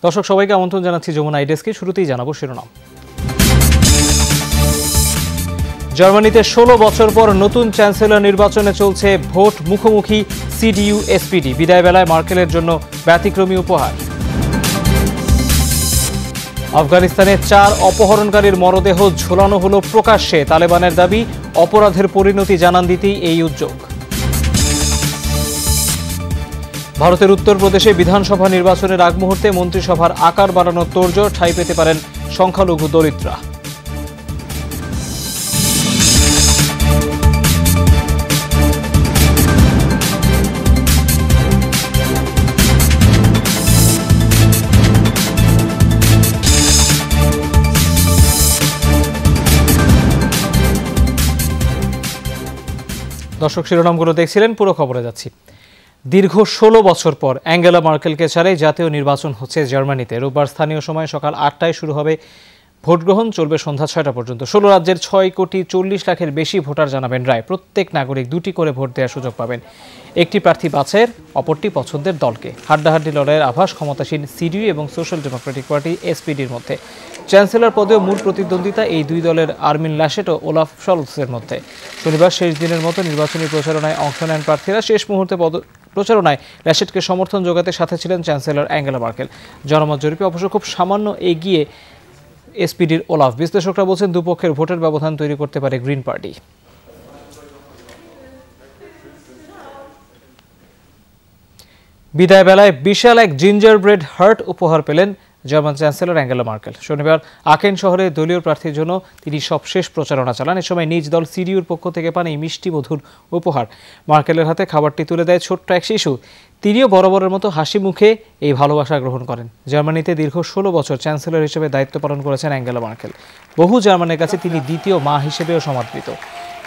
দর্শক সবাইকে আমন্ত্রণ জানাচ্ছি যমুনা আইডেস্কে। শুরুতেই জানাবো শিরোনাম। জার্মানিতে 16 বছর পর নতুন চ্যান্সেলর নির্বাচনে চলছে ভোট মুখোমুখি সিডিইউ এসপিডি। বিদায় বেলায় মার্কেলের জন্য ব্যতিক্রমী উপহার। আফগানিস্তানে 4 অপহরণকারীর মরদেহ ঝোলানো হলো প্রকাশ্যে। তালেবানের দাবি, অপরাধের পরিণতি জানান দিতেই এই উদ্যোগ। ভারতের উত্তরপ্রদেশে বিধানসভা নির্বাচনের আগ মুহূর্তে মন্ত্রিসভার আকার বাড়ানোর তোড়জোড়। ঠাঁই পেতে পারেন সংখ্যালঘু দলিতরা। দর্শক শিরোনামগুলো দেখছিলেন, পুরো খবরে যাচ্ছি। দীর্ঘ 16 বছর পর অ্যাঙ্গেলা মার্কেলকে ছাড়াই জাতীয় নির্বাচন হচ্ছে জার্মানিতে। রোববার স্থানীয় সময় সকাল 8টায় শুরু হবে ভোটগ্রহণ, চলবে সন্ধ্যা 6টা পর্যন্ত। 16 রাজ্যের 6,40,00,000-এর বেশি ভোটার জানাবেন রায়। প্রত্যেক নাগরিক 2টি করে ভোট দেওয়ার সুযোগ পাবেন। একটি প্রার্থী বাছাইয়ের, অপরটি পছন্দের দলকে। হাড্ডাহাড্ডি লড়াইয়ের আভাস ক্ষমতাসীন সিডিইউ এবং সোশ্যাল ডেমোক্রেটিক পার্টি এসপিডির মধ্যে। চ্যান্সেলর পদেও মূল প্রতিদ্বন্দ্বিতা এই দুই দলের আর্মিন ল্যাশেট ও ওলাফ শলৎসের মধ্যে। শনিবার শেষ দিনের মতো নির্বাচনী প্রচারণায় অংশ নেন প্রার্থীরা। শেষ মুহূর্তে প্রচারণায় ল্যাশেটকে সমর্থন জোগাতে সাথে ছিলেন চ্যান্সেলর অ্যাঙ্গেলা মার্কেল। জনমত জরিপে অবশ্য খুব সামান্য এগিয়ে এসপিডির ওলাফ। বিশ্লেষকরা বলছেন দুপক্ষের ভোটের ব্যবধান তৈরি করতে পারে গ্রিন পার্টি। বিদায় বেলায় বিশাল এক জিঞ্জার ব্রেড হার্ট উপহার পেলেন জার্মান চ্যান্সেলর অ্যাঙ্গেলা মার্কেল। শনিবার আকেন শহরে দলীয় প্রার্থীর জন্য তিনি সবশেষ প্রচারণা চালান। এ সময় নিজ দল সিডিইউর পক্ষ থেকে পান এই মিষ্টি মধুর উপহার। মার্কেলের হাতে খাবারটি তুলে দেয় ছোট্ট এক শিশু। তিনিও বরাবরের মতো হাসি মুখে এই ভালোবাসা গ্রহণ করেন। জার্মানিতে দীর্ঘ 16 বছর চ্যান্সেলর হিসেবে দায়িত্ব পালন করেছেন অ্যাঙ্গেলা মার্কেল। বহু জার্মানের কাছে তিনি দ্বিতীয় মা হিসেবেও সমাদৃত।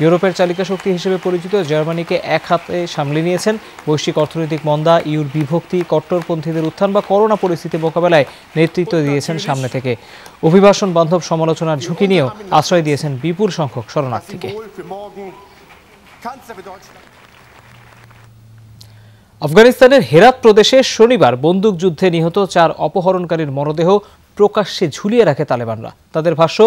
ইউরোপের চালিকা শক্তি হিসেবে পরিচিত জার্মানিকে এক হাতে সামলে নিয়েছেন। বৈশ্বিক অর্থনৈতিক মন্দা, ইউর বিভক্তি, কট্টরপন্থীদের উত্থান বা করোনা পরিস্থিতি মোকাবেলায় নেতৃত্ব দিয়েছেন সামনে থেকে। অভিবাসন বান্ধব সমালোচনার ঝুঁকি নিয়েও আশ্রয় দিয়েছেন বিপুল সংখ্যক শরণার্থীকে। আফগানিস্তানের হেরাত প্রদেশে শনিবার বন্দুকযুদ্ধে নিহত 4 অপহরণকারীর মরদেহ প্রকাশ্যে ঝুলিয়ে রাখে তালেবানরা। তাদের ভাষ্য,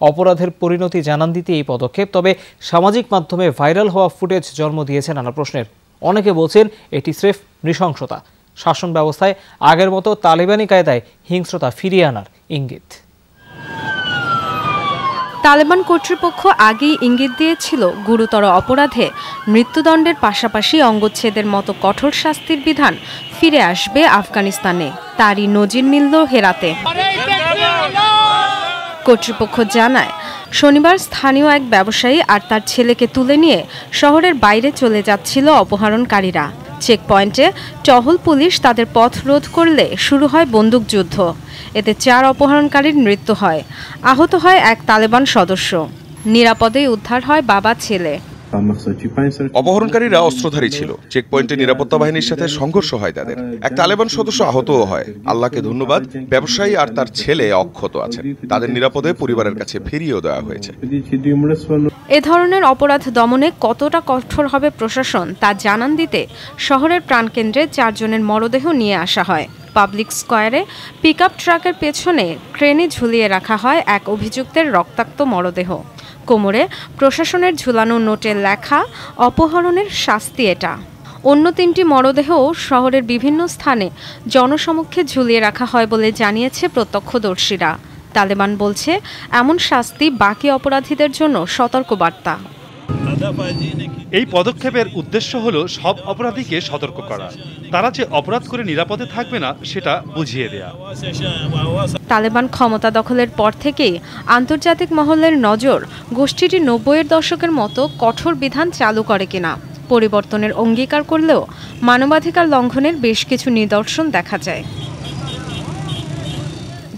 অপরাধের পরিণতি জানান দিতে এই পদক্ষেপ। তবে সামাজিক মাধ্যমে ভাইরাল হওয়া ফুটেজ জন্ম দিয়েছে নানা প্রশ্নের। অনেকে বলছেন এটি স্রেফ নৃশংসতা, শাসন ব্যবস্থায় আগের মতো তালেবানি কায়দায় হিংস্রতা ফিরিয়ে আনার ইঙ্গিত। তালেবান কর্তৃপক্ষ আগেই ইঙ্গিত দিয়েছিল গুরুতর অপরাধে মৃত্যুদণ্ডের পাশাপাশি অঙ্গচ্ছেদের মতো কঠোর শাস্তির বিধান ফিরে আসবে আফগানিস্তানে। তারই নজির মিলল হেরাতে। কর্তৃপক্ষ জানায়, শনিবার স্থানীয় এক ব্যবসায়ী আর তার ছেলেকে তুলে নিয়ে শহরের বাইরে চলে যাচ্ছিল অপহরণকারীরা। চেকপয়েন্টে টহল পুলিশ তাদের পথ রোধ করলে শুরু হয় বন্দুকযুদ্ধ। এতে 4 অপহরণকারীর মৃত্যু হয়, আহত হয় এক তালেবান সদস্য। নিরাপদেই উদ্ধার হয় বাবা ছেলে। অপহরণকারীরা অস্ত্রধারী ছিল। চেকপয়েন্টে নিরাপত্তা বাহিনীর সাথে সংঘর্ষ হয় তাদের। এক তালেবান সদস্য আহতও হয়। আল্লাহকে ধন্যবাদ, ব্যবসায়ী আর তার ছেলে অক্ষত আছেন। তাদের নিরাপদে পরিবারের কাছে ফিরিয়েও দেওয়া হয়েছে। এ ধরনের অপরাধ দমনে কতটা কঠোর হবে প্রশাসন তা জানান দিতে শহরের প্রাণকেন্দ্রে 4 জনের মরদেহ নিয়ে আসা হয়। পাবলিক স্কয়ারে পিকআপ ট্রাকের পেছনে ক্রেনে ঝুলিয়ে রাখা হয় এক অভিযুক্তের রক্তাক্ত মরদেহ। কোমরে প্রশাসনের ঝুলানো নোটে লেখা, অপহরণের শাস্তি এটা। অন্য 3টি মরদেহও শহরের বিভিন্ন স্থানে জনসমক্ষে ঝুলিয়ে রাখা হয় বলে জানিয়েছে প্রত্যক্ষদর্শীরা। তালেবান বলছে, এমন শাস্তি বাকি অপরাধীদের জন্য সতর্কবার্তা। এই পদক্ষেপের উদ্দেশ্য হলো সব অপরাধীকে সতর্ক করা। তারা যে অপরাধ করে নিরাপদে থাকবে না সেটা বুঝিয়ে দেয়া। তালেবান ক্ষমতা দখলের পর থেকেই আন্তর্জাতিক মহলের নজর গোষ্ঠীটি 90-এর দশকের মতো কঠোর বিধান চালু করে কিনা। পরিবর্তনের অঙ্গীকার করলেও মানবাধিকার লঙ্ঘনের বেশ কিছু নিদর্শন দেখা যায়।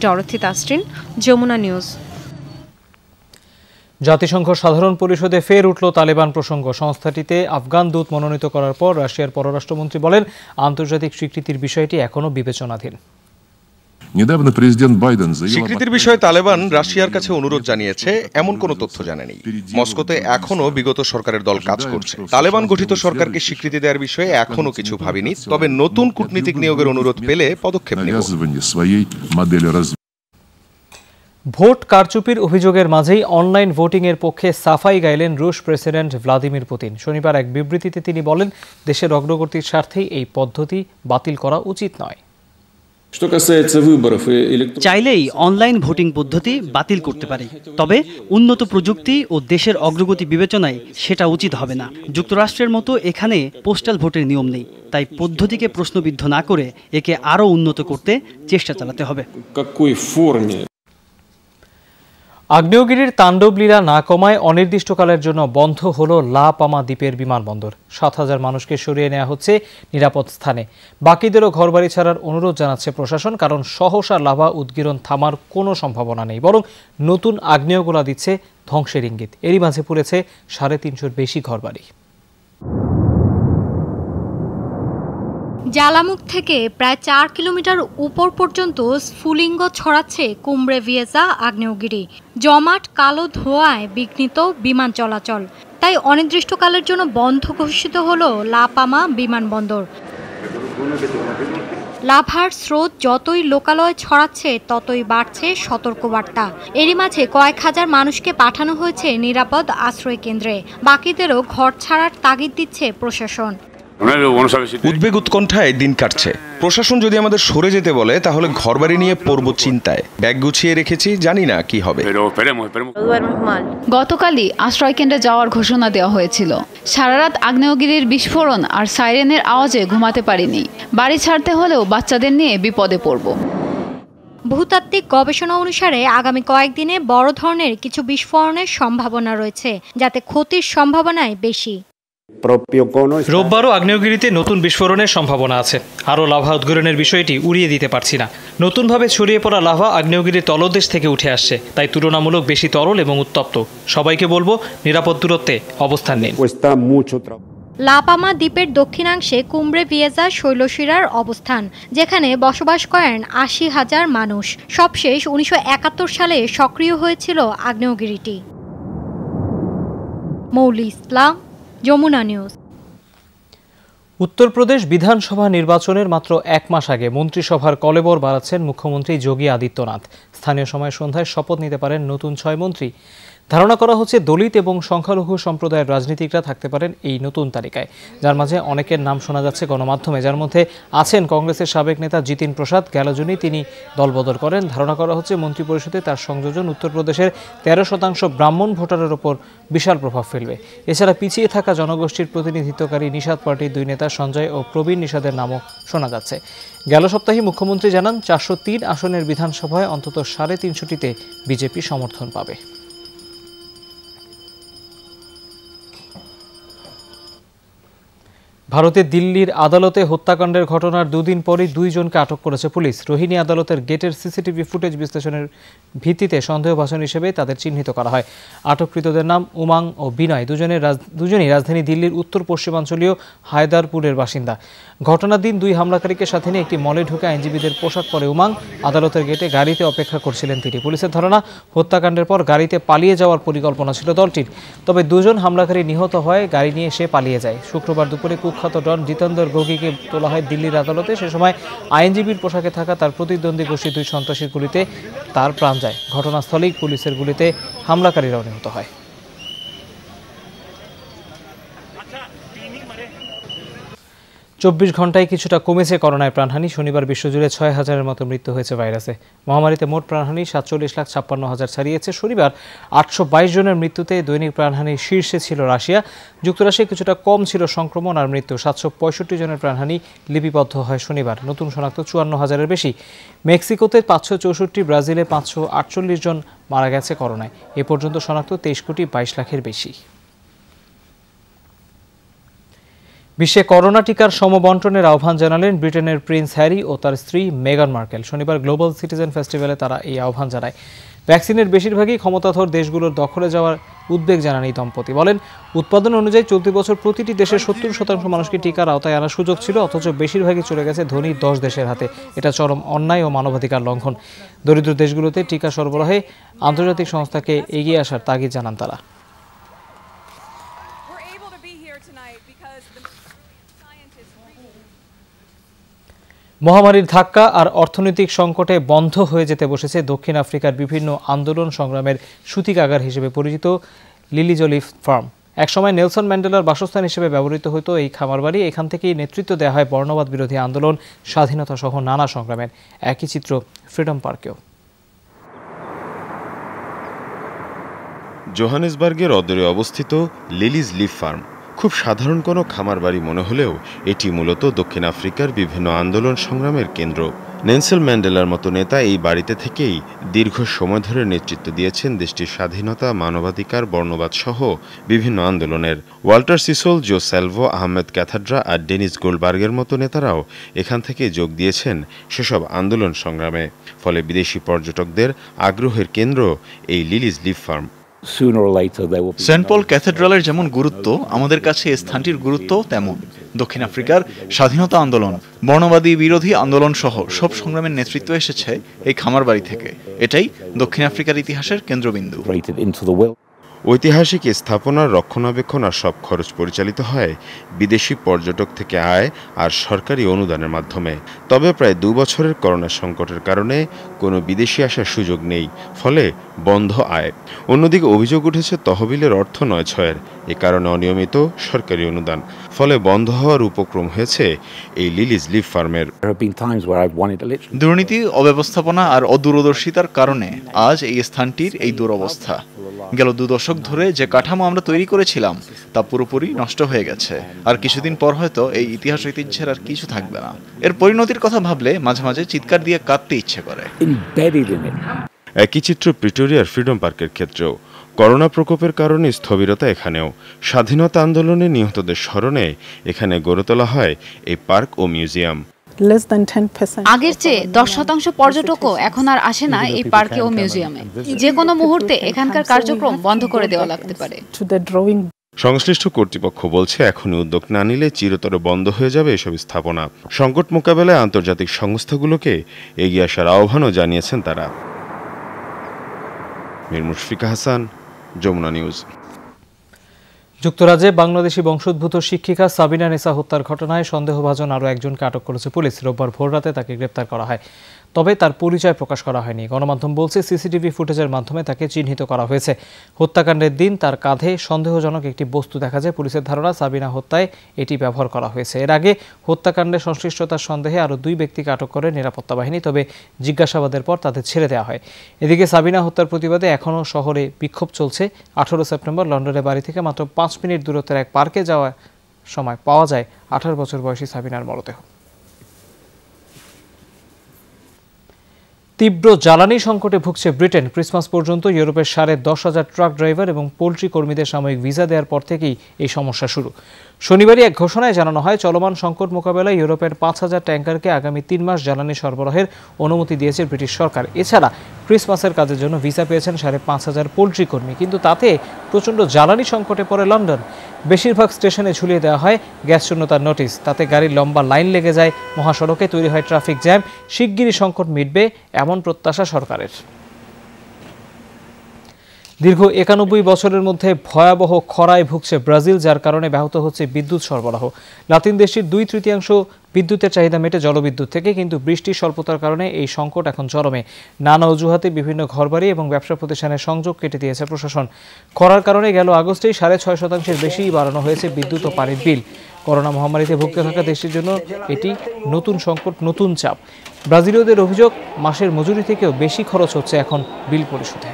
Dorothy Tasrin, Jamuna news. জাতিসংঘ সাধারণ পরিষদে ফের উঠল তালেবান প্রসঙ্গ। সংস্থাটিতে আফগান দূত মনোনীত করার পর রাশিয়ার পররাষ্ট্রমন্ত্রী বলেন, আন্তর্জাতিক স্বীকৃতির বিষয়টি এখনও বিবেচনাধীন। স্বীকৃতির বিষয়ে তালেবান রাশিয়ার কাছে অনুরোধ জানিয়েছে এমন কোনো তথ্য জানেনি। মস্কোতে এখনো বিগত সরকারের দল কাজ করছে। তালেবান গঠিত সরকারকে স্বীকৃতি দেওয়ার বিষয়ে এখনো কিছু ভাবিনি, তবে নতুন কূটনীতিক নিয়োগের অনুরোধ পেলে পদক্ষেপ নেব। ভোট কারচুপির অভিযোগের মাঝেই অনলাইন ভোটিংয়ের পক্ষে সাফাই গাইলেন রুশ প্রেসিডেন্ট ভ্লাদিমির পুতিন। শনিবার এক বিবৃতিতে তিনি বলেন, দেশের অগ্রগতির স্বার্থেই এই পদ্ধতি বাতিল করা উচিত নয়। চাইলেই অনলাইন ভোটিং পদ্ধতি বাতিল করতে পারে, তবে উন্নত প্রযুক্তি ও দেশের অগ্রগতি বিবেচনায় সেটা উচিত হবে না। যুক্তরাষ্ট্রের মতো এখানে পোস্টাল ভোটের নিয়ম নেই, তাই পদ্ধতিকে প্রশ্নবিদ্ধ না করে একে আরও উন্নত করতে চেষ্টা চালাতে হবে। আগ্নেয়গিরির তাণ্ডব লীলা না কমায় অনির্দিষ্টকালের জন্য বন্ধ হলো লা পামা দ্বীপের বিমানবন্দর। ৭,০০০ মানুষকে সরিয়ে নেওয়া হচ্ছে নিরাপদ স্থানে। বাকিদেরও ঘরবাড়ি ছাড়ার অনুরোধ জানাচ্ছে প্রশাসন, কারণ সহসা লাভা উদ্গীরণ থামার কোনো সম্ভাবনা নেই, বরং নতুন আগ্নেয়গোলা দিচ্ছে ধ্বংসের ইঙ্গিত। এরই মাঝে পুড়েছে ৩৫০-র বেশি ঘরবাড়ি। জ্বালামুখ থেকে প্রায় ৪ কিলোমিটার উপর পর্যন্ত স্ফুলিঙ্গ ছড়াচ্ছে কুমড়ে ভিয়েজা আগ্নেয়গিরি। জমাট কালো ধোঁয়ায় বিঘ্নিত বিমান চলাচল, তাই অনির্দিষ্টকালের জন্য বন্ধ ঘোষিত হলো লা পামা বিমানবন্দর। লাভার স্রোত যতই লোকালয়ে ছড়াচ্ছে ততই বাড়ছে সতর্কবার্তা। এরই মাঝে কয়েক হাজার মানুষকে পাঠানো হয়েছে নিরাপদ আশ্রয় কেন্দ্রে। বাকিদেরও ঘর ছাড়ার তাগিদ দিচ্ছে প্রশাসন। উদ্বেগ উৎকণ্ঠায় দিন কাটছে। প্রশাসন যদি আমাদের সরে যেতে বলে তাহলে ঘরবাড়ি নিয়ে পড়ব চিন্তায়। ব্যাগ গুছিয়ে রেখেছি, জানি না কি হবে। গতকালই আশ্রয়কেন্দ্রে যাওয়ার ঘোষণা দেওয়া হয়েছিল। সারা রাত আগ্নেয়গিরির বিস্ফোরণ আর সাইরেনের আওয়াজে ঘুমাতে পারিনি। বাড়ি ছাড়তে হলেও বাচ্চাদের নিয়ে বিপদে পড়ব। ভূতাত্ত্বিক গবেষণা অনুসারে আগামী কয়েকদিনে বড় ধরনের কিছু বিস্ফোরণের সম্ভাবনা রয়েছে, যাতে ক্ষতির সম্ভাবনাই বেশি। রোববারও আগ্নেয়গিরিতে নতুন বিস্ফোরণের সম্ভাবনা আছে। আরও লাভা উদ্গীরণের বিষয়টি উড়িয়ে দিতে পারছি না। নতুনভাবে ছড়িয়ে পড়া লাভা আগ্নেয়গিরির তলদেশ থেকে উঠে আসছে, তাই তুলনামূলক বেশি তরল এবং উত্তপ্ত। সবাইকে বলবো নিরাপদ দূরত্বে অবস্থান নিন। লা পামা দ্বীপের দক্ষিণাংশে কুমড়ে ভিয়েজা শৈলশিরার অবস্থান, যেখানে বসবাস করেন ৮০,০০০ মানুষ। সবশেষ ১৯৭১ সালে সক্রিয় হয়েছিল আগ্নেয়গিরিটি। মৌলি ইসলাম, যমুনা নিউজ। উত্তরপ্রদেশ বিধানসভা নির্বাচনের মাত্র ১ মাস আগে মন্ত্রিসভার কলেবর বাড়াচ্ছেন মুখ্যমন্ত্রী যোগী আদিত্যনাথ। স্থানীয় সময় সন্ধ্যায় শপথ নিতে পারেন নতুন ৬ মন্ত্রী। ধারণা করা হচ্ছে দলিত এবং সংখ্যালঘু সম্প্রদায়ের রাজনীতিকরা থাকতে পারেন এই নতুন তালিকায়, যার মাঝে অনেকের নাম শোনা যাচ্ছে গণমাধ্যমে, যার মধ্যে আছেন কংগ্রেসের সাবেক নেতা জিতিন প্রসাদ। গেল জুনেই তিনি দলবদল করেন। ধারণা করা হচ্ছে মন্ত্রিপরিষদে তার সংযোজন উত্তরপ্রদেশের ১৩% ব্রাহ্মণ ভোটারের ওপর বিশাল প্রভাব ফেলবে। এছাড়া পিছিয়ে থাকা জনগোষ্ঠীর প্রতিনিধিত্বকারী নিষাদ পার্টির ২ নেতা সঞ্জয় ও প্রবীণ নিষাদের নামও শোনা যাচ্ছে। গেল সপ্তাহে মুখ্যমন্ত্রী জানান ৪০৩ আসনের বিধানসভায় অন্তত ৩৫০টিতে বিজেপি সমর্থন পাবে। ভারতের দিল্লির আদালতে হত্যাকাণ্ডের ঘটনার ২ দিন পরই ২ জনকে আটক করেছে পুলিশ। রোহিণী আদালতের গেটের সিসিটিভি ফুটেজ বিশ্লেষণের ভিত্তিতে সন্দেহভাজন হিসেবে তাদের চিহ্নিত করা হয়। আটককৃতদের নাম উমাং ও বিনয়। দুজনেই রাজধানী দিল্লির উত্তর পশ্চিমাঞ্চলীয় হায়দারপুরের বাসিন্দা। ঘটনার দিন ২ হামলাকারীকে সাথে নিয়ে একটি মলে ঢুকে আইনজীবীদের পোশাক পরে উমাং আদালতের গেটে গাড়িতে অপেক্ষা করছিলেন তিনি। পুলিশের ধারণা, হত্যাকাণ্ডের পর গাড়িতে পালিয়ে যাওয়ার পরিকল্পনা ছিল দলটির। তবে ২ জন হামলাকারী নিহত হয়, গাড়ি নিয়ে সে পালিয়ে যায়। শুক্রবার দুপুরে কুখ্যাত ডন জিতেন্দর গোগিকে তোলা হয় দিল্লির আদালতে। সে সময় আইনজীবীর পোশাকে থাকা তার প্রতিদ্বন্দ্বী গোষ্ঠী ২ সন্ত্রাসীর গুলিতে তার প্রাণ যায়। ঘটনাস্থলেই পুলিশের গুলিতে হামলাকারীরাও নিহত হয়। চব্বিশ ঘন্টায় কিছুটা কমেছে করোনায় প্রাণহানি। শনিবার বিশ্বজুড়ে ৬,০০০-এর মতো মৃত্যু হয়েছে ভাইরাসে। মহামারীতে মোট প্রাণহানি ৪৭,৫৬,০০০ ছাড়িয়েছে। শনিবার ৮২২ জনের মৃত্যুতে দৈনিক প্রাণহানির শীর্ষে ছিল রাশিয়া। যুক্তরাষ্ট্রে কিছুটা কম ছিল সংক্রমণ আর মৃত্যু। ৭৬৫ জনের প্রাণহানি লিপিবদ্ধ হয় শনিবার। নতুন শনাক্ত ৫৪,০০০-এর বেশি। মেক্সিকোতে ৫৬৪, ব্রাজিলে ৫৪৮ জন মারা গেছে করোনায়। এ পর্যন্ত শনাক্ত ২৩,২২,০০,০০০-এর বেশি। বিশ্বে করোনা টিকার সমবন্টনের আহ্বান জানালেন ব্রিটেনের প্রিন্স হ্যারি ও তার স্ত্রী মেগান মার্কেল। শনিবার গ্লোবাল সিটিজেন ফেস্টিভ্যালে তারা এই আহ্বান জানায়। ভ্যাকসিনের বেশিরভাগই ক্ষমতাধর দেশগুলোর দখলে যাওয়ার উদ্বেগ জানান এই দম্পতি। বলেন, উৎপাদন অনুযায়ী চলতি বছর প্রতিটি দেশের 70% মানুষকে টিকার আওতায় আনার সুযোগ ছিল, অথচ বেশিরভাগই চলে গেছে ধনী 10 দেশের হাতে। এটা চরম অন্যায় ও মানবাধিকার লঙ্ঘন। দরিদ্র দেশগুলোতে টিকা সরবরাহে আন্তর্জাতিক সংস্থাকে এগিয়ে আসার তাগিদ জানান তারা। মহামারীর ধাক্কা আর অর্থনৈতিক সংকটে বন্ধ হয়ে যেতে বসেছে দক্ষিণ আফ্রিকার বিভিন্ন আন্দোলন সংগ্রামের সূতিকাগার হিসেবে পরিচিত লিলি জলিফ ফার্ম। একসময় নেলসন ম্যান্ডেলার বাসস্থান হিসেবে ব্যবহৃত হতো এই খামারবাড়ি। এখান থেকেই নেতৃত্ব দেওয়া হয় বর্ণবাদ বিরোধী আন্দোলন, স্বাধীনতা সহ নানা সংগ্রামের। একই চিত্র ফ্রিডম পার্কেও। জোহানেসবার্গের অদূরে অবস্থিত লিলিজ লিফ ফার্ম খুব সাধারণ কোনো খামার বাড়ি মনে হলেও এটি মূলত দক্ষিণ আফ্রিকার বিভিন্ন আন্দোলন সংগ্রামের কেন্দ্র। নেলসন ম্যান্ডেলার মতো নেতা এই বাড়িতে থেকেই দীর্ঘ সময় ধরে নেতৃত্ব দিয়েছেন দেশটির স্বাধীনতা, মানবাধিকার, বর্ণবাদ সহ বিভিন্ন আন্দোলনের। ওয়াল্টার সিসোল, জো স্যালভো, আহমেদ ক্যাথাড্রা আর ডেনিস গোল্ডবার্গের মতো নেতারাও এখান থেকে যোগ দিয়েছেন সেসব আন্দোলন সংগ্রামে। ফলে বিদেশি পর্যটকদের আগ্রহের কেন্দ্র এই লিলিজ লিফ ফার্ম। সেন্ট পল ক্যাথেড্রালের যেমন গুরুত্ব, আমাদের কাছে এই স্থানটির গুরুত্ব তেমন। দক্ষিণ আফ্রিকার স্বাধীনতা আন্দোলন, বর্ণবাদী বিরোধী আন্দোলন সহ সব সংগ্রামের নেতৃত্ব এসেছে এই খামারবাড়ি থেকে। এটাই দক্ষিণ আফ্রিকার ইতিহাসের কেন্দ্রবিন্দু। ঐতিহাসিক স্থাপনার রক্ষণাবেক্ষণ আর সব খরচ পরিচালিত হয় বিদেশি পর্যটক থেকে আয় আর সরকারি অনুদানের মাধ্যমে। তবে প্রায় 2 বছরের করোনা সংকটের কারণে কোনো বিদেশি আসার সুযোগ নেই, ফলে বন্ধ আয়। অন্যদিকে অভিযোগ উঠেছে তহবিলের অর্থ নয় ছয়ের, এ কারণে অনিয়মিত সরকারি অনুদান। ফলে বন্ধ হওয়ার উপক্রম হয়েছে এই লিলিজ লিফ ফার্মের। দুর্নীতি, অব্যবস্থাপনা আর অদূরদর্শিতার কারণে আজ এই স্থানটির এই দুরবস্থা। গেল 2 দশক ধরে যে কাঠামো আমরা তৈরি করেছিলাম তা পুরোপুরি নষ্ট হয়ে গেছে। আর কিছুদিন পর হয়তো এই ইতিহাস ঐতিহ্যের আর কিছু থাকবে না। এর পরিণতির কথা ভাবলে মাঝে মাঝে চিৎকার দিয়ে কাঁদতে ইচ্ছে করে। একই চিত্র প্রিটোরিয়ার ফ্রিডম পার্কের ক্ষেত্রেও। করোনা প্রকোপের কারণে স্থবিরতা এখানেও। স্বাধীনতা আন্দোলনে নিহতদের স্মরণে এখানে গড়ে তোলা হয় এই পার্ক ও মিউজিয়াম। আগের চেয়ে 10% পর্যটকও এখন আর আসে না এই পার্কে ও মিউজিয়ামে। যে কোনো মুহূর্তে এখানকার কার্যক্রম বন্ধ করে দেওয়া লাগতে পারে। সংশ্লিষ্ট কর্তৃপক্ষ বলছে, এখনই উদ্যোগ না নিলে চিরতর বন্ধ হয়ে যাবে এসব স্থাপনা। সংকট মোকাবেলায় আন্তর্জাতিক সংস্থাগুলোকে এগিয়ে আসার আহ্বানও জানিয়েছেন তারা। মীর মুশফিকা হাসান, যমুনা নিউজ। যুক্তরাজ্যে বাংলাদেশি বংশোদ্ভূত শিক্ষিকা সাবিনা নেসা হত্যার ঘটনায় সন্দেহভাজন আরও একজনকে আটক করেছে পুলিশ। রোববার ভোররাতে তাকে গ্রেপ্তার করা হয়, তবে তার পরিচয় প্রকাশ করা হয়নি। গণমাধ্যম বলছে, সিসিটিভি ফুটেজের মাধ্যমে তাকে চিহ্নিত করা হয়েছে। হত্যাকাণ্ডের দিন তার কাঁধে সন্দেহজনক একটি বস্তু দেখা যায়। পুলিশের ধারণা সাবিনা হত্যায় এটি ব্যবহার করা হয়েছে। এর আগে হত্যাকাণ্ডে সংশ্লিষ্টতার সন্দেহে আরও 2 ব্যক্তিকে আটক করে নিরাপত্তা বাহিনী, তবে জিজ্ঞাসাবাদের পর তাদের ছেড়ে দেওয়া হয়। এদিকে সাবিনা হত্যার প্রতিবাদে এখনও শহরে বিক্ষোভ চলছে। 18 সেপ্টেম্বর লন্ডনের বাড়ি থেকে মাত্র 5 মিনিট দূরত্বের এক পার্কে যাওয়ার সময় পাওয়া যায় 18 বছর বয়সী সাবিনার মরদেহ। তীব্র জ্বালানি সংকটে ভুগছে ব্রিটেন। ক্রিসমাস পর্যন্ত ইউরোপের 10,500 ট্রাক ড্রাইভার এবং পোল্ট্রি কর্মীদের সাময়িক ভিসা দেওয়ার পর থেকেই এই সমস্যা শুরু। শনিবারই এক ঘোষণায় জানানো হয়, চলমান সংকট মোকাবেলায় ইউরোপের 5,000 ট্যাঙ্কারকে আগামী 3 মাস জ্বালানি সরবরাহের অনুমতি দিয়েছে ব্রিটিশ সরকার। এছাড়া ক্রিসমাসের কাজের জন্য ভিসা পেয়েছেন 5,500 পোল্ট্রি কর্মী। কিন্তু তাতে প্রচণ্ড জ্বালানি সংকটে পড়ে লন্ডন। বেশিরভাগ স্টেশনে ঝুলিয়ে দেওয়া হয় গ্যাস শূন্যতার নোটিশ। তাতে গাড়ির লম্বা লাইন লেগে যায়, মহাসড়কে তৈরি হয় ট্রাফিক জ্যাম। শিগগিরই সংকট মিটবে এমন প্রত্যাশা সরকারের। দীর্ঘ 91 বছরের মধ্যে ভয়াবহ খরায় ভুগছে ব্রাজিল, যার কারণে ব্যাহত হচ্ছে বিদ্যুৎ সরবরাহ। লাতিন দেশটির 2/3 বিদ্যুতের চাহিদা মেটে জলবিদ্যুৎ থেকে, কিন্তু বৃষ্টির স্বল্পতার কারণে এই সংকট এখন চরমে। নানা অজুহাতে বিভিন্ন ঘরবাড়ি এবং ব্যবসা প্রতিষ্ঠানের সংযোগ কেটে দিয়েছে প্রশাসন। খরার কারণে গেল আগস্টেই 6.5% বেশি বাড়ানো হয়েছে বিদ্যুৎ ও পানির বিল। করোনা মহামারীতে ভুগতে থাকা দেশটির জন্য এটি নতুন সংকট, নতুন চাপ। ব্রাজিলীয়দের অভিযোগ, মাসের মজুরি থেকেও বেশি খরচ হচ্ছে এখন বিল পরিশোধে।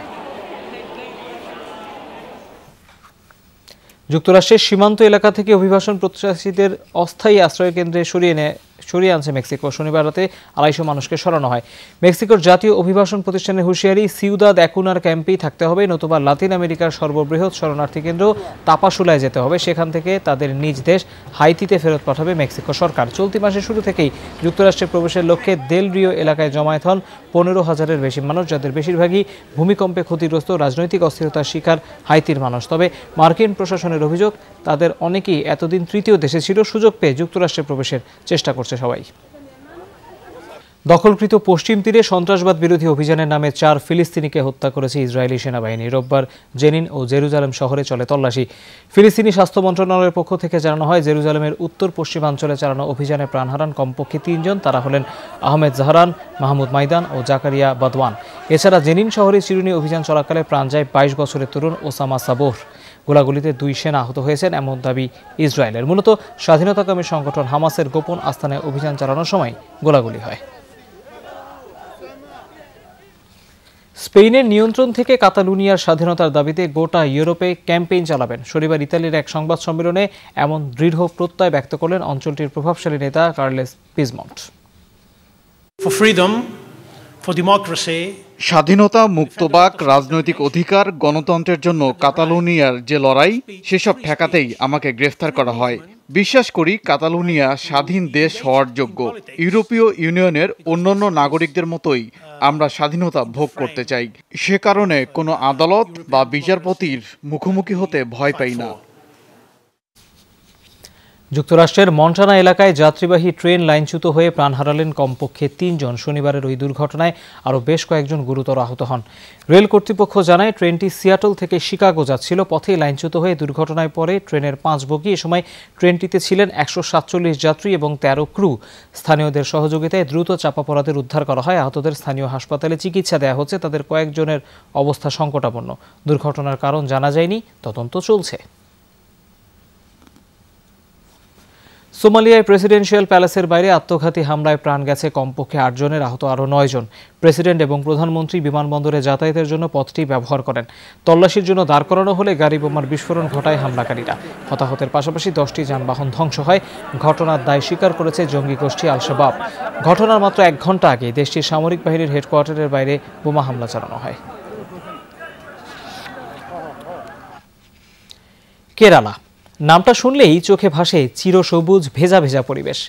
যুক্তরাষ্ট্রের সীমান্ত এলাকা থেকে অভিবাসন প্রত্যাশীদের অস্থায়ী আশ্রয় কেন্দ্রে সরিয়ে আনছে মেক্সিকো। শনিবার রাতে 250 মানুষকে সরানো হয়। মেক্সিকোর জাতীয় অভিবাসন প্রতিষ্ঠানের হুঁশিয়ারি, সিউদাদ একুনার ক্যাম্পেই থাকতে হবে, নতুবা লাতিন আমেরিকার সর্ববৃহৎ শরণার্থী কেন্দ্র তাপাসুলায় যেতে হবে। সেখান থেকে তাদের নিজ দেশ হাইতিতে ফেরত পাঠাবে মেক্সিকো সরকার। চলতি মাসের শুরু থেকেই যুক্তরাষ্ট্রে প্রবেশের লক্ষ্যে দেল রিও এলাকায় জমায়েত হন 15,000-এর বেশি মানুষ, যাদের বেশিরভাগই ভূমিকম্পে ক্ষতিগ্রস্ত রাজনৈতিক অস্থিরতার শিকার হাইতির মানুষ। তবে মার্কিন প্রশাসনের অভিযোগ, তাদের অনেকেই এতদিন তৃতীয় দেশে ছিল, সুযোগ পেয়ে যুক্তরাষ্ট্রে প্রবেশের চেষ্টা করছে সবাই। দখলকৃত পশ্চিম তীরে সন্ত্রাসবাদ বিরোধী অভিযানের নামে 4 ফিলিস্তিনিকে হত্যা করেছে ইসরায়েলি সেনাবাহিনী। রোববার জেনিন ও জেরুজালেম শহরে চলে তল্লাশি। ফিলিস্তিনি স্বাস্থ্য মন্ত্রণালয়ের পক্ষ থেকে জানানো হয়, জেরুজালেমের উত্তর পশ্চিমাঞ্চলে চালানো অভিযানে প্রাণ হারান কমপক্ষে 3 জন। তারা হলেন আহমেদ জাহরান, মাহমুদ মাইদান ও জাকারিয়া বাদওয়ান। এছাড়া জেনিন শহরে চিরুনি অভিযান চলাকালে প্রাণ যায় 22 বছরের তরুণ ওসামা সাবোর। গোলাগুলিতে 2 সেনা আহত হয়েছেন এমন দাবি ইসরায়েলের। মূলত স্বাধীনতাকামী সংগঠন হামাসের গোপন আস্তানায় অভিযান চালানোর সময় গোলাগুলি হয়। স্পেনের নিয়ন্ত্রণ থেকে কাতালুনিয়ার স্বাধীনতার দাবিতে গোটা ইউরোপে ক্যাম্পেইন চালাবেন। শনিবার ইতালির এক সংবাদ সম্মেলনে এমন দৃঢ় প্রত্যয় ব্যক্ত করলেন অঞ্চলটির প্রভাবশালী নেতা কার্লেস পিজমন্ট। স্বাধীনতা, মুক্তবাক, রাজনৈতিক অধিকার, গণতন্ত্রের জন্য কাতালুনিয়ার যে লড়াই, সেসব ঠেকাতেই আমাকে গ্রেফতার করা হয়। বিশ্বাস করি কাতালুনিয়া স্বাধীন দেশ হওয়ার যোগ্য। ইউরোপীয় ইউনিয়নের অন্যান্য নাগরিকদের মতোই আমরা স্বাধীনতা ভোগ করতে চাই। সে কারণে কোনো আদালত বা বিচারপতির মুখোমুখি হতে ভয় পাই না। যুক্তরাষ্ট্রের মন্টানা এলাকায় যাত্রীবাহী ট্রেন লাইনচ্যুত হয়ে প্রাণ হারালেন কমপক্ষে 3 জন। শনিবারের ওই দুর্ঘটনায় আরও বেশ কয়েকজন গুরুতর আহত হন। রেল কর্তৃপক্ষ জানায়, ট্রেনটি সিয়াটল থেকে শিকাগো যাচ্ছিল। পথে লাইনচ্যুত হয়ে দুর্ঘটনায় পড়ে ট্রেনের 5 বগি। এ সময় ট্রেনটিতে ছিলেন 147 যাত্রী এবং 13 ক্রু। স্থানীয়দের সহযোগিতায় দ্রুত চাপা পড়াদের উদ্ধার করা হয়। আহতদের স্থানীয় হাসপাতালে চিকিৎসা দেওয়া হচ্ছে। তাদের কয়েকজনের অবস্থা সংকটাপন্ন। দুর্ঘটনার কারণ জানা যায়নি, তদন্ত চলছে। সোমালিয়ায় প্রেসিডেন্সিয়াল প্যালেসের বাইরে আত্মঘাতী হামলায় প্রাণ গেছে কমপক্ষে 8 জনের, আহত আরও 9 জন। প্রেসিডেন্ট এবং প্রধানমন্ত্রী বিমানবন্দরে যাতায়াতের জন্য পথটি ব্যবহার করেন। তল্লাশির জন্য দাঁড় করানো হলে গাড়ি বোমার বিস্ফোরণ ঘটায় হামলাকারীরা। হতাহতের পাশাপাশি 10টি যানবাহন ধ্বংস হয়। ঘটনার দায় স্বীকার করেছে জঙ্গি গোষ্ঠী আল শাবাব। ঘটনার মাত্র 1 ঘণ্টা আগে দেশটির সামরিক বাহিনীর হেডকোয়ার্টারের বাইরে বোমা হামলা চালানো হয়। কেরালা নামটা শুনলেই চোখে ভাসে চিরসবুজ ভেজা ভেজা পরিবেশ।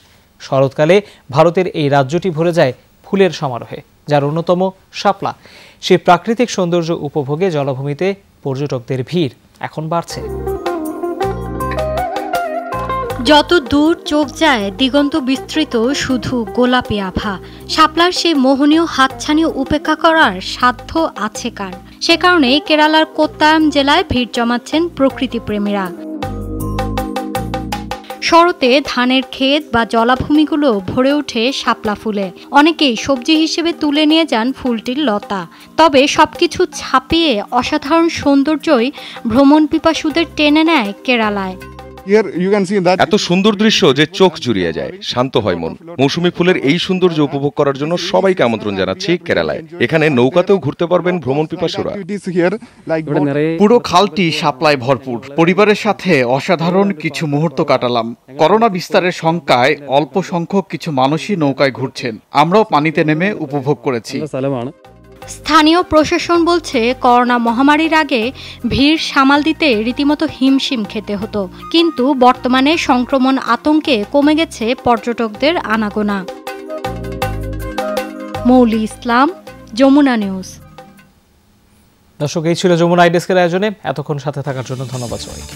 শরৎকালে ভারতের এই রাজ্যটি ভরে যায় ফুলের সমারোহে, যার অন্যতম শাপলা। সেই প্রাকৃতিক সৌন্দর্য উপভোগে জলাভূমিতে পর্যটকদের ভিড় এখন বাড়ছে। যত দূর চোখ যায় দিগন্ত বিস্তৃত শুধু গোলাপি আভা। শাপলার সেই মোহনীয় হাতছানি উপেক্ষা করার সাধ্য আছে কার? সে কারণে কেরালার কোত্তায়াম জেলায় ভিড় জমাচ্ছেন প্রকৃতিপ্রেমীরা। শরতে ধানের ক্ষেত বা জলাভূমিগুলো ভরে ওঠে শাপলা ফুলে। অনেকেই সবজি হিসেবে তুলে নিয়ে যান ফুলটির লতা। তবে সবকিছু ছাপিয়ে অসাধারণ সৌন্দর্যই ভ্রমণ পিপাসুদের টেনে নেয় কেরালায়। এত সুন্দর দৃশ্য যে চোখ জুড়িয়ে যায়, শান্ত হয় মন। মৌসুমী ফুলের এই সৌন্দর্য উপভোগ করার জন্য সবাইকে আমন্ত্রণ জানাচ্ছি কেরালায়। এখানে নৌকাতেও ঘুরতে পারবেন ভ্রমণ পিপাসুরা। পুরো খালটি শাপলায় ভরপুর। পরিবারের সাথে অসাধারণ কিছু মুহূর্ত কাটালাম। করোনা বিস্তারের শঙ্কায় অল্প সংখ্যক কিছু মানুষই নৌকায় ঘুরছেন। আমরাও পানিতে নেমে উপভোগ করেছি। স্থানীয় প্রশাসন বলছে, করোনা মহামারীর আগে ভিড় সামাল দিতে রীতিমতো হিমশিম খেতে হতো, কিন্তু বর্তমানে সংক্রমণ আতঙ্কে কমে গেছে পর্যটকদের আনাগোনা। মৌলি ইসলাম, যমুনা নিউজ। দর্শক, এই ছিল যমুনা আই ডেস্কের আয়োজনে। এতক্ষণ সাথে থাকার জন্য ধন্যবাদ সবাইকে।